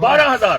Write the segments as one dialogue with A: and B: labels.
A: 12,000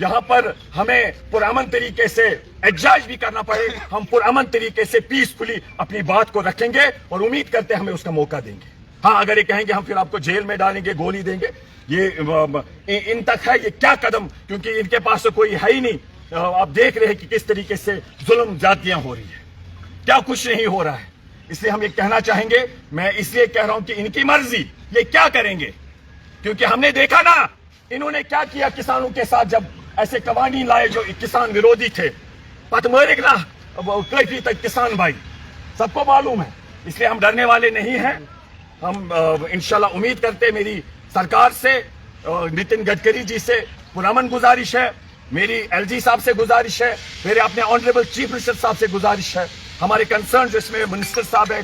A: یہاں پر ہمیں پرامن طریقے سے احتجاج بھی کرنا پڑے، ہم پرامن طریقے سے پیسفلی اپنی بات کو رکھیں گے اور امید کرتے ہیں ہمیں اس کا موقع دیں گے. ہاں اگر یہ کہیں گے ہم پھر آپ کو جیل میں ڈالیں گے، گولی دیں گے، یہ ان تک ہے یہ کیا قدم، کیونکہ ان کے پاس تو کوئی ہے ہی نہیں. آپ دیکھ رہے ہیں کہ کس طریقے سے ظلم زیادتیاں ہو رہی ہیں، کیا کچھ نہیں ہو رہا ہے. اس لیے ہم یہ کہنا چاہیں گے، میں اس لیے کہہ رہا ہوں کہ ان کی مرضی، یہ کیا کریں گے، کیونکہ ہم نے دیکھا نا انہوں نے کیا کیا کسانوں کے ساتھ جب ایسے قوانین لائے جو کسان ویرودھی تھے. پتمرک نا کافی تک کسان بھائی سب کو معلوم ہے. اس لیے ہم ڈرنے والے نہیں ہیں. ہم انشاءاللہ امید کرتے میری سرکار سے، نتن گڈکری جی سے پرامن گزارش ہے، میری ایل جی صاحب سے گزارش ہے، میرے اپنے آنریبل چیف منسٹر صاحب سے گزارش ہے، ہمارے کنسرن جو اس میں منسٹر صاحب ہے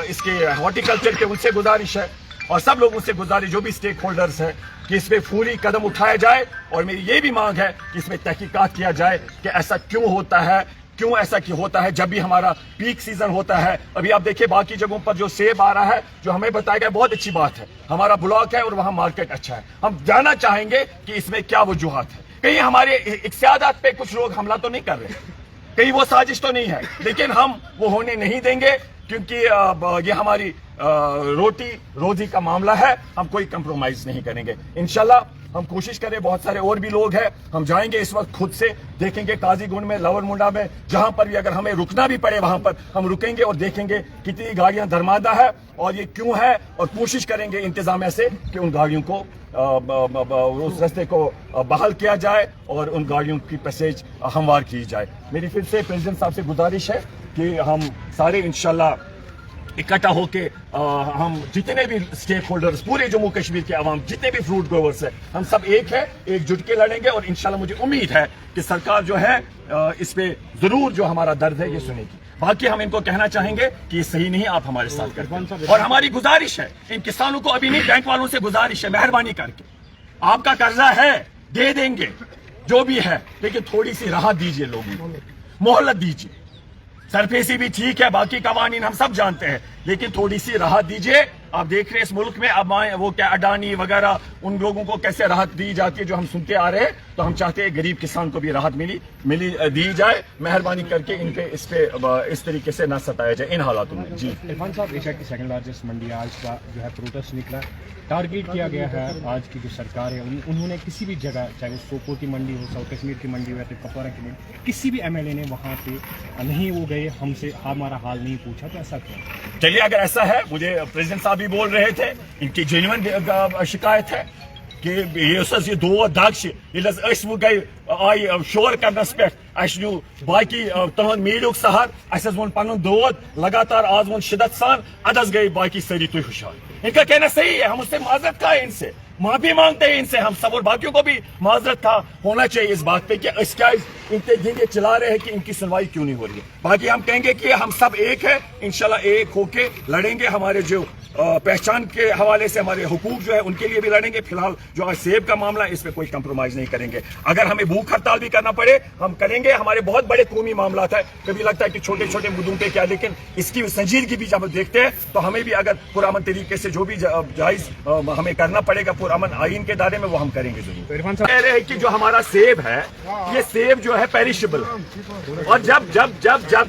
A: اس کے ہارٹیکلچر کے، ان سے گزارش ہے، اور سب لوگوں سے گزارش جو بھی اسٹیک ہولڈرز ہیں کہ اس میں فوری قدم اٹھایا جائے. اور میری یہ بھی مانگ ہے کہ اس میں تحقیقات کیا جائے کہ ایسا کیوں ہوتا ہے، کیوں ایسا کیوں ہوتا ہے جب بھی ہمارا پیک سیزن ہوتا ہے. ابھی آپ دیکھیں باقی جگہوں پر جو سیب آ رہا ہے، جو ہمیں بتایا گیا بہت اچھی بات ہے، ہمارا بلاک ہے اور وہاں مارکیٹ اچھا ہے. ہم جاننا چاہیں گے کہ اس میں کیا وجوہات ہے. کہیں ہمارے اقتصادات پہ کچھ لوگ حملہ تو نہیں کر رہے، کہیں وہ سازش تو نہیں ہے، لیکن ہم وہ ہونے نہیں دیں گے کیونکہ یہ ہماری روٹی روزی کا معاملہ ہے. ہم کوئی کمپرومائز نہیں کریں گے. انشاءاللہ ہم کوشش کریں، بہت سارے اور بھی لوگ ہیں، ہم جائیں گے اس وقت خود سے، دیکھیں گے قاضی گنڈ میں، لاور منڈا میں، جہاں پر بھی اگر ہمیں رکنا بھی پڑے وہاں پر ہم رکیں گے اور دیکھیں گے کتنی گاڑیاں درماندہ ہے اور یہ کیوں ہے، اور کوشش کریں گے انتظامیہ سے کہ ان گاڑیوں کو اس رستے کو بحال کیا جائے اور ان گاڑیوں کی پیسیج ہموار کی جائے. میری پھر سے پریزیڈنٹ صاحب سے گزارش ہے کہ ہم سارے انشاءاللہ اکٹھا ہو کے ہم جتنے بھی اسٹیک ہولڈرز، پورے جموں کشمیر کے عوام، جتنے بھی فروٹ گروورز ہیں، ہم سب ایک ہے، ایک جٹ کے لڑیں گے. اور انشاءاللہ مجھے امید ہے کہ سرکار جو ہے اس پہ ضرور جو ہمارا درد ہے یہ سنے گی. باقی ہم ان کو کہنا چاہیں گے کہ یہ صحیح نہیں، آپ ہمارے ساتھ کریں. اور ہماری گزارش ہے ان کسانوں کو، ابھی نہیں، بینک والوں سے گزارش ہے، مہربانی کر کے آپ کا قرضہ ہے دے دیں گے جو بھی ہے، لیکن تھوڑی سی راحت دیجیے، لوگوں کو مہلت دیجیے. سرفیسی بھی ٹھیک ہے، باقی قوانین ہم سب جانتے ہیں، لیکن تھوڑی سی راحت دیجیے. آپ دیکھ رہے ہیں اس ملک میں اب وہ کیا اڈانی وغیرہ ان لوگوں کو کیسے راحت دی جاتی ہے جو ہم سنتے آ رہے ہیں. تو ہم چاہتے ہیں غریب کسان کو بھی راحت دی جائے. مہربانی کر کے ان پہ اس طریقے سے نہ ستایا جائے ان حالاتوں میں. جی
B: عرفان صاحب، ایشیا کی سیکنڈ لارجسٹ منڈی آج کا جو ہے پروٹیسٹ نکلا، ٹارگیٹ کیا گیا ہے. آج کی جو سرکار ہے انہوں نے کسی بھی جگہ، چاہے وہ سوپور کی منڈی ہو، ساؤتھ کشمیر کی منڈی ہو یا پھر کپوارہ کی منڈی، کسی بھی ایم ایل اے نے وہاں پہ نہیں وہ گئے، ہم سے ہمارا حال نہیں پوچھا. تو ایسا کیا؟
A: چلیے اگر ایسا ہے، مجھے پریزیڈنٹ صاحب بھی بول رہے تھے، ان کی جینوئن شکایت ہے کہ یہ دود دگ وہ گئی آئی شور کرنس پہ، اہو باقی تہد میڈیک سہر، اس وون پن دود لگاتار، آج وون شدت سان، ادس گئی باقی ساری تھی ہوشیار. ان کا کہنا صحیح ہے، ہم اس سے معذرت کا ہے، ان سے معافی مانگتے ہیں ان سے، ہم سب اور باقیوں کو بھی معذرت تھا ہونا چاہیے اس بات پہ کہ اس کیا ان کے دن یہ چلا رہے ہیں کہ ان کی سنوائی کیوں نہیں ہو رہی ہے. باقی ہم کہیں گے کہ ہم سب ایک ہیں، انشاءاللہ ایک ہو کے لڑیں گے. ہمارے جو پہچان کے حوالے سے ہمارے حقوق جو ہے ان کے لیے بھی لڑیں گے. فی الحال جو آج سیب کا معاملہ ہے اس میں کوئی کمپرومائز نہیں کریں گے. اگر ہمیں بھوک ہڑتال بھی کرنا پڑے ہم کریں گے. ہمارے بہت بڑے قومی معاملات ہیں، کبھی لگتا ہے کہ چھوٹے چھوٹے مدعوں پہ کیا، لیکن اس کی سنجیدگی بھی جب دیکھتے ہیں تو ہمیں بھی اگر پرامن طریقے سے جو بھی جائز ہمیں کرنا پڑے گا پرامن آئین کے دائرے میں، وہ ہم کریں گے ضرور. کہہ رہے ہیں کہ جو ہمارا سیب ہے یہ سیب جو ہے پیریشبل، اور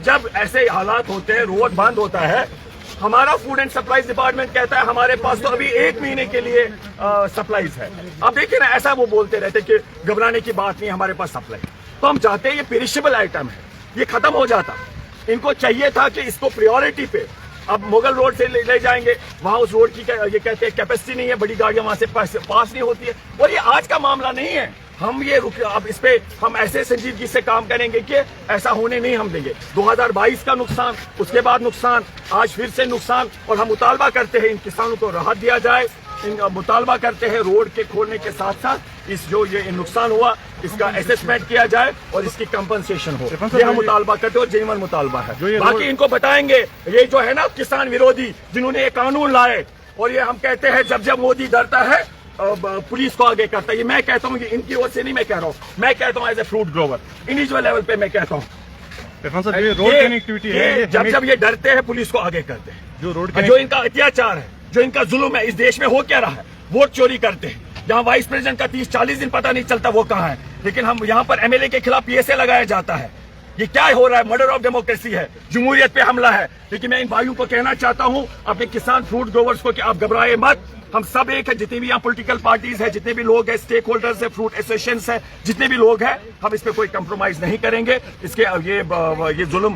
A: جب ایسے حالات ہوتے ہیں، روڈ بند ہوتا ہے، ہمارا فوڈ اینڈ سپلائز ڈپارٹمنٹ کہتا ہے ہمارے پاس تو ابھی 1 مہینے کے لیے سپلائز ہے. اب دیکھیں نا، ایسا وہ بولتے رہتے کہ گھبرانے کی بات نہیں، ہمارے پاس سپلائی. تو ہم چاہتے ہیں یہ پیریشبل آئٹم ہے، یہ ختم ہو جاتا. ان کو چاہیے تھا کہ اس کو پریورٹی پہ، اب مغل روڈ سے لے جائیں گے، وہاں اس روڈ کی یہ کہتے ہیں کیپیسٹی نہیں ہے، بڑی گاڑیاں وہاں سے پاس نہیں ہوتی ہے. اور یہ آج کا معاملہ نہیں ہے، ہم یہ اب اس پہ ہم ایسے سنجیدگی سے کام کریں گے کہ ایسا ہونے نہیں ہم دیں گے. 2022 کا نقصان، اس کے بعد نقصان، آج پھر سے نقصان. اور ہم مطالبہ کرتے ہیں ان کسانوں کو راحت دیا جائے. مطالبہ کرتے ہیں روڈ کے کھولنے کے ساتھ ساتھ اس جو یہ نقصان ہوا اس کا اسسمنٹ کیا جائے اور اس کی کمپنسیشن ہو. یہ ہم مطالبہ کرتے ہیں اور جینوئن مطالبہ ہے. باقی ان کو بتائیں گے یہ جو ہے نا کسان ویرودھی جنہوں نے یہ قانون لائے، اور یہ ہم کہتے ہیں جب مودی ڈرتا ہے پولیس کو آگے کرتا ہے. یہ میں کہتا ہوں کہ ان کی اور سے نہیں میں کہہ رہا ہوں، میں کہتا ہوں as a fruit grower individual level پہ میں کہتا ہوں جب یہ ڈرتے ہیں پولیس کو آگے کرتے ہیں. جو ان کا اتیاچار ہے، جو ان کا ظلم ہے، اس دیش میں ہو کیا رہا ہے؟ ووٹ چوری کرتے ہیں. جہاں وائس پریزیڈنٹ کا 30-40 دن پتہ نہیں چلتا وہ کہاں ہے. لیکن ہم یہاں پر ایم ایل اے کے خلاف PSA لگایا جاتا ہے. یہ کیا ہو رہا ہے؟ مرڈر آف ڈیموکریسی ہے, جمہوریت پہ حملہ ہے. لیکن میں ان بھائیوں کو کہنا چاہتا ہوں, اپنے کسان فروٹ گروورز کو, کہ آپ گھبرائے مت. ہم سب ایک ہے, جتنے بھی یہاں پولیٹیکل پارٹیز ہیں, جتنے بھی لوگ ہیں, اسٹیک ہولڈرز ہیں, فروٹ ایسوسیشنز ہیں, جتنے بھی لوگ ہیں, ہم اس پہ کوئی کمپرومائز نہیں کریں گے. اس کے یہ ظلم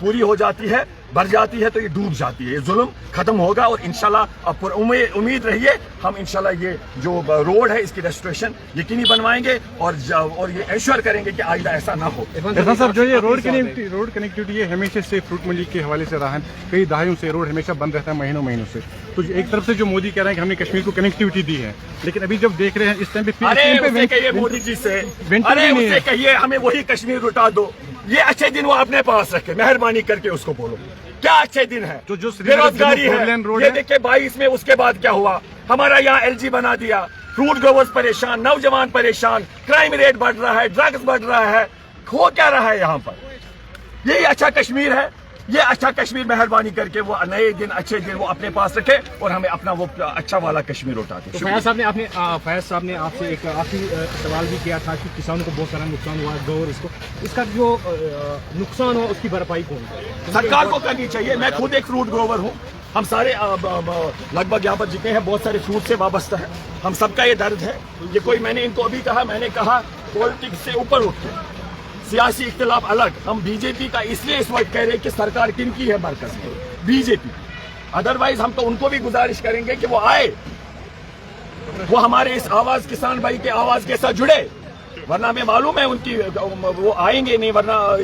A: پوری ہو جاتی ہے, بھر جاتی ہے, تو یہ ڈوب جاتی ہے. یہ ظلم ختم ہوگا اور انشاءاللہ آپ پر امید رہیے, ہم انشاءاللہ یہ جو روڈ ہے اس کی ریسٹوریشن یقینی بنوائیں گے اور یہ انشور کریں گے کہ آئندہ ایسا نہ ہو.
C: عرفان صاحب, جو یہ روڈ کنیکٹیوٹی یہ ہمیشہ سے فروٹ منڈی کے حوالے سے رہا ہے, کئی دہائیوں سے روڈ ہمیشہ بند رہتا ہے, مہینوں سے. تو ایک طرف سے جو مودی کہہ رہے ہیں کہ ہم نے کشمیر کو کنیکٹیوٹی دی ہے, لیکن ابھی جب دیکھ رہے ہیں اس ٹائم پہ
A: کہیے مودی جی سے, اسے کہیے ہمیں وہی کشمیر لوٹا دو. یہ اچھے دن وہ اپنے پاس رکھے, مہربانی کر کے اس کو بولو کیا اچھے دن ہے. بے روزگاری ہے, یہ دیکھیں 22 میں اس کے بعد کیا ہوا. ہمارا یہاں LG بنا دیا, فروٹ گروورز پریشان, نوجوان پریشان, کرائم ریٹ بڑھ رہا ہے, ڈرگز بڑھ رہا ہے. ہو کیا رہا ہے یہاں پر؟ یہی اچھا کشمیر ہے. یہ اچھا کشمیر مہربانی کر کے وہ نئے دن, اچھے دن وہ اپنے پاس رکھے اور ہمیں اپنا وہ اچھا والا کشمیر اٹھا دے.
B: فیاض صاحب نے آپ سے ایک آخری سوال بھی کیا تھا کہ کسانوں کو بہت سارا نقصان ہوا ہے, اس کا جو نقصان ہوا اس کی بھرپائی کون
A: سرکار کو کرنی چاہیے. میں خود ایک فروٹ گروور ہوں, ہم سارے لگ بھگ یہاں پر جتنے ہیں بہت سارے فروٹ سے وابستہ ہیں. ہم سب کا یہ درد ہے. یہ کوئی, میں نے ان کو ابھی کہا, میں نے کہا پولیٹکس سے اوپر اٹھ کے, سیاسی اختلاف الگ, ہم BJP کا اس لیے اس وقت کہہ رہے ہیں کہ سرکار کن کی ہے مرکز میں, BJP. ادروائز ہم تو ان کو بھی گزارش کریں گے کہ وہ آئے, وہ ہمارے اس آواز, کسان بھائی کے آواز کے ساتھ جڑے, ورنہ ہمیں معلوم ہے ان کی وہ آئیں گے نہیں, ورنہ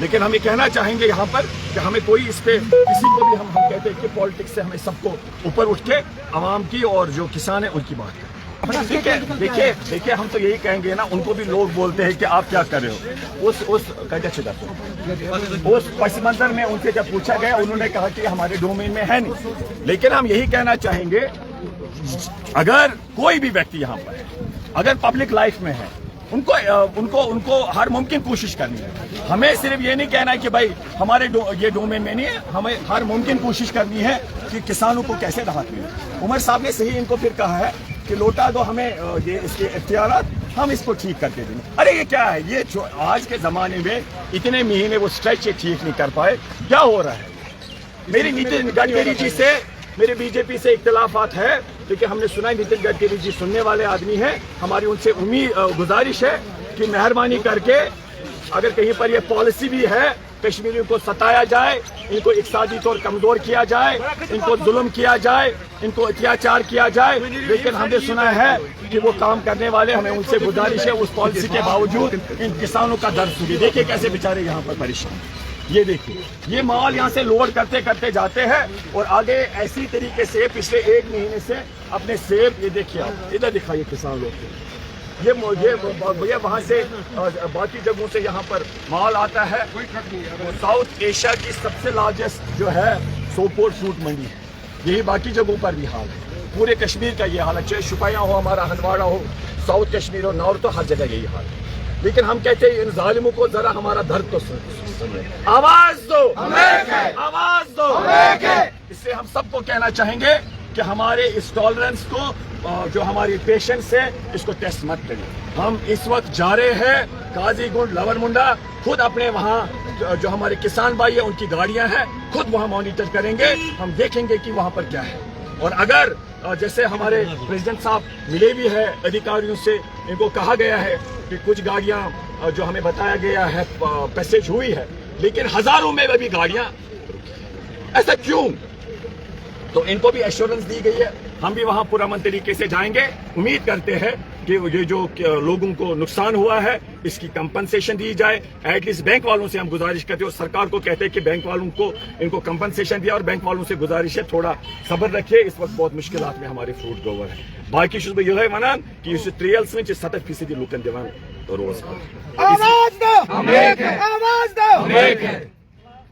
A: لیکن ہم یہ کہنا چاہیں گے یہاں پر کہ ہمیں کوئی اس پہ کسی کو بھی ہم کہتے ہیں کہ پالیٹکس سے ہمیں سب کو اوپر اٹھ کے عوام کی اور جو کسان ہیں ان کی بات کریں. دیکھیے ہم تو یہی کہیں گے نا, ان کو بھی لوگ بولتے ہیں کہ آپ کیا کر رہے ہو. اس پس منظر میں ان سے جب پوچھا گیا, انہوں نے کہا کہ ہمارے ڈومین میں ہے نہیں. لیکن ہم یہی کہنا چاہیں گے, اگر کوئی بھی ویکتی یہاں پر اگر پبلک لائف میں ہے, ان کو ہر ممکن کوشش کرنی ہے. ہمیں صرف یہ نہیں کہنا ہے کہ بھائی ہمارے یہ ڈومین میں نہیں ہے, ہمیں ہر ممکن کوشش کرنی ہے کہ کسانوں کو کیسے راحت ملے. عمر صاحب نے صحیح ان کو پھر کہا ہے کہ لوٹا دو ہمیں یہ اس کے اختیارات, ہم اس کو ٹھیک کر کے دیں. ارے یہ کیا ہے, یہ آج کے زمانے میں اتنے مہینے وہ اسٹریچ ٹھیک نہیں کر پائے, کیا ہو رہا ہے. میری نتن گڈکری جی سے, میرے BJP سے اختلافات ہے, کیونکہ ہم نے سنا ہے نتن گڈکری جی سننے والے آدمی ہیں. ہماری ان سے گزارش ہے کہ مہربانی کر کے اگر کہیں پر یہ پالیسی بھی ہے, کشمیریوں کو ستایا جائے, ان کو اقتصادی طور کمزور کیا جائے, ان کو ظلم کیا جائے, ان کو اتیاچار کیا جائے, لیکن ہم نے سنا ہے کہ وہ کام کرنے والے, ہمیں ان سے گزارش ہے اس پالیسی کے باوجود ان کسانوں کا درد سنیے. دیکھیے کیسے بیچارے یہاں پر پریشان. یہ دیکھیے یہ مال یہاں سے لوڈ کرتے جاتے ہیں اور آگے ایسی طریقے سے پچھلے 1 مہینے سے اپنے سیب, یہ دیکھیے آپ ادھر دکھائیے کسان لوگ, یہ وہاں سے باقی جگہوں سے یہاں پر مال آتا ہے. ساؤتھ ایشیا کی سب سے لارجسٹ جو ہے سوپور فروٹ منڈی ہے. یہی باقی جگہوں پر بھی حال ہے, پورے کشمیر کا یہ حال ہے, چاہے شپیاں ہو, ہمارا ہندواڑہ ہو, ساؤتھ کشمیر ہو, نارتھ ہو, ہر جگہ یہی حال ہے. لیکن ہم کہتے ہیں ان ظالموں کو ذرا ہمارا درد تو سنیں, آواز دو, آواز دو. اس سے ہم سب کو کہنا چاہیں گے کہ ہمارے اس ٹالرنس کو, جو ہماری پیشنس ہے, اس کو ٹیسٹ مت کریں. ہم اس وقت جا رہے ہیں قاضی گنڈ, لور منڈا, خود اپنے وہاں جو ہمارے کسان بھائی ہیں ان کی گاڑیاں ہیں, خود وہاں مانیٹر کریں گے. ہم دیکھیں گے کہ وہاں پر کیا ہے. اور اگر جیسے ہمارے پریزیڈنٹ صاحب ملے بھی ہے ادھیکاریوں سے, ان کو کہا گیا ہے کہ کچھ گاڑیاں جو ہمیں بتایا گیا ہے پیسج ہوئی ہے, لیکن ہزاروں میں بھی گاڑیاں, ایسا کیوں؟ تو ان کو بھی ایشورنس دی گئی ہے. ہم بھی وہاں پرامن طریقے سے جائیں گے. امید کرتے ہیں کہ یہ جو لوگوں کو نقصان ہوا ہے اس کی کمپنسیشن دی جائے. ایٹ لیسٹ بینک والوں سے ہم گزارش کرتے ہیں اور سرکار کو کہتے ہیں کہ بینک والوں کو ان کو کمپنسیشن دیا, اور بینک والوں سے گزارش ہے تھوڑا صبر رکھیے. اس وقت بہت مشکلات میں ہمارے فروٹ گروور ہیں. باقی چیز میں یہ ونان کہ اس ٹریلس میں 70% لوکن دیوان روز.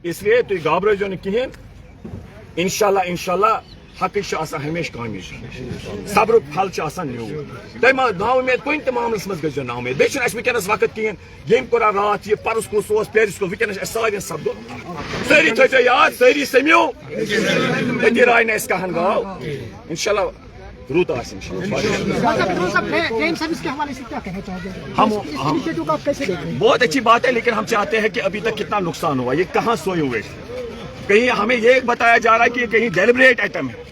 A: اس لیے تو گابر جو کہین, انشاءاللہ حق ہمیشہ کامیاب, صبر پھل نیو. تھی نا امید کن تہ معاملس مز گزو نا امید. بیس ونکس وقت کہین, یم کور رات یہ پرس کس پیرس کس ونکس سارے سپدو. ساری تھو یاد, ساری سمیو, اتی رائے نا اس کہان گاو. انشاءاللہ روت آسم شاہ
D: ٹرین سروس کے حوالے سے کیا کہنا چاہتے ہیں؟ اس انیشیٹو کو آپ کیسے دیکھ رہے ہیں؟
A: بہت اچھی بات ہے، لیکن ہم چاہتے ہیں کہ ابھی تک کتنا نقصان ہوا، یہ کہاں سوئے ہوئے، کہیں ہمیں یہ بتایا جا رہا ہے کہ یہ کہیں ڈیلیبریٹ ایٹم ہے،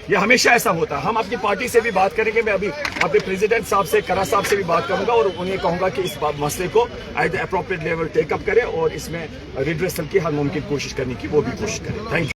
A: یہ ہمیشہ ایسا ہوتا ہے. ہم اپنی پارٹی سے بھی بات کریں گے، میں ابھی اپنے پریزیڈنٹ صاحب سے کرا صاحب سے بھی بات کروں گا اور انہیں کہوں گا کہ اس مسئلے کو ایٹ دا اپروپریٹ لیول ٹیک اپ کریں اور اس میں ریڈریسل کی ہر ممکن کوشش کرنے کی وہ بھی کوشش کریں. Thank you.